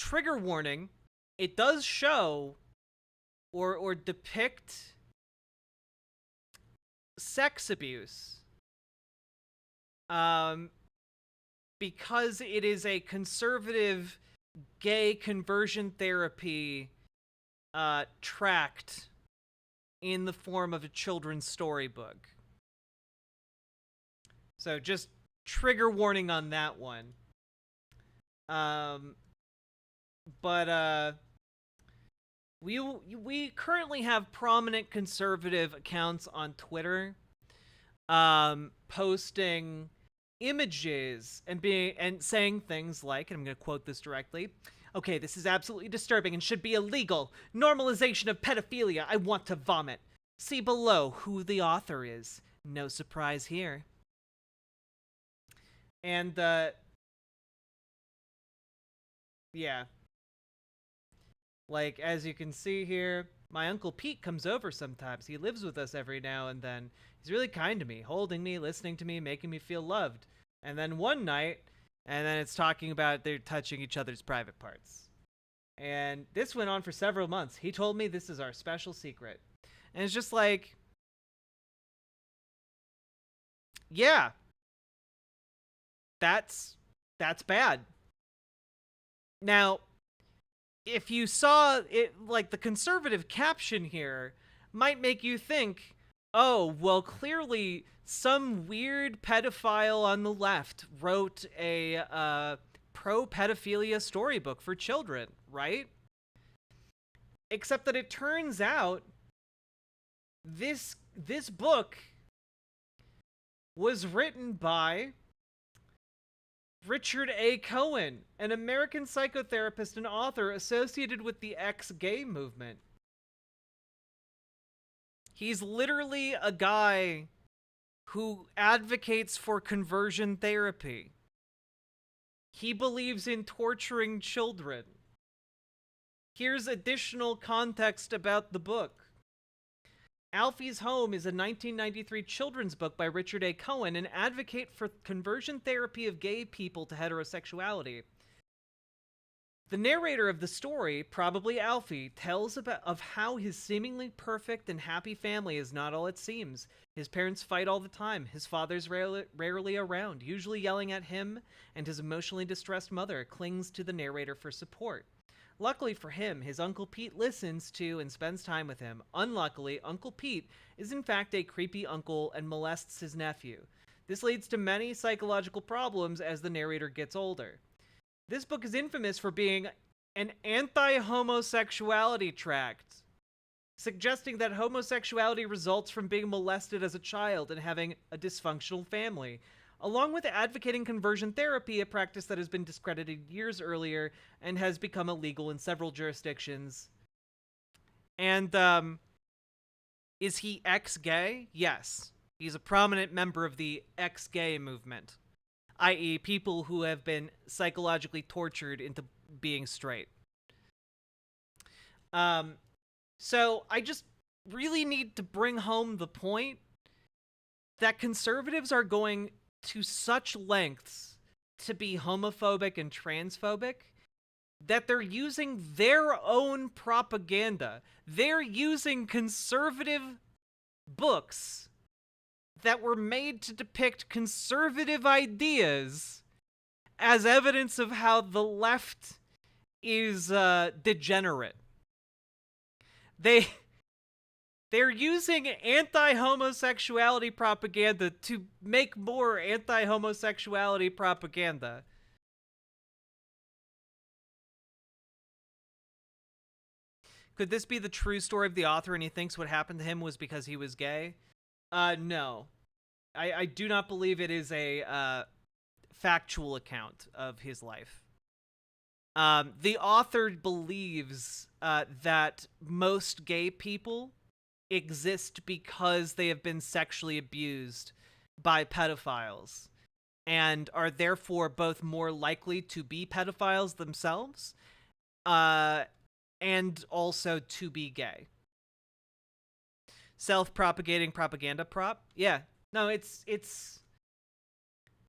trigger warning, it does show or depict sex abuse. Because it is a conservative gay conversion therapy tract in the form of a children's storybook. So just trigger warning on that one. But we currently have prominent conservative accounts on Twitter posting images and saying things like, and I'm going to quote this directly, "Okay, this is absolutely disturbing and should be illegal. Normalization of pedophilia. I want to vomit. See below who the author is. No surprise here." And yeah. Like, as you can see here, my Uncle Pete comes over sometimes. He lives with us every now and then. He's really kind to me, holding me, listening to me, making me feel loved. And then one night, and then it's talking about they're touching each other's private parts. And this went on for several months. He told me this is our special secret. And it's just like, yeah, that's bad. Now, if you saw it, like, the conservative caption here might make you think, oh, well, clearly some weird pedophile on the left wrote a pro-pedophilia storybook for children, right? Except that it turns out this book was written by Richard A. Cohen, an American psychotherapist and author associated with the ex-gay movement. He's literally a guy who advocates for conversion therapy. He believes in torturing children. Here's additional context about the book. Alfie's Home is a 1993 children's book by Richard A. Cohen, an advocate for conversion therapy of gay people to heterosexuality. The narrator of the story, probably Alfie, tells of how his seemingly perfect and happy family is not all it seems. His parents fight all the time. His father's rarely around, usually yelling at him, and his emotionally distressed mother clings to the narrator for support. Luckily for him, his Uncle Pete listens to and spends time with him. Unluckily, Uncle Pete is in fact a creepy uncle and molests his nephew. This leads to many psychological problems as the narrator gets older. This book is infamous for being an anti-homosexuality tract, suggesting that homosexuality results from being molested as a child and having a dysfunctional family, along with advocating conversion therapy, a practice that has been discredited years earlier and has become illegal in several jurisdictions. And, is he ex-gay? Yes. He's a prominent member of the ex-gay movement, i.e. people who have been psychologically tortured into being straight. So I just really need to bring home the point that conservatives are going to such lengths to be homophobic and transphobic that they're using their own propaganda. They're using conservative books that were made to depict conservative ideas as evidence of how the left is degenerate. They're using anti-homosexuality propaganda to make more anti-homosexuality propaganda. Could this be the true story of the author and he thinks what happened to him was because he was gay? No. I do not believe it is a factual account of his life. The author believes that most gay people exist because they have been sexually abused by pedophiles and are therefore both more likely to be pedophiles themselves and also to be gay. Self-propagating propaganda prop? Yeah. No, it's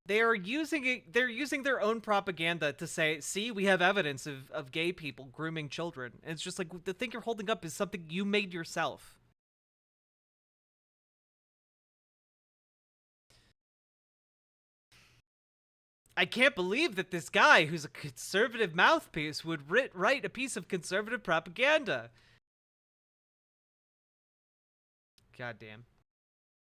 They're using their own propaganda to say, see, we have evidence of gay people grooming children. And it's just like, the thing you're holding up is something you made yourself. I can't believe that this guy, who's a conservative mouthpiece, would write a piece of conservative propaganda. Goddamn.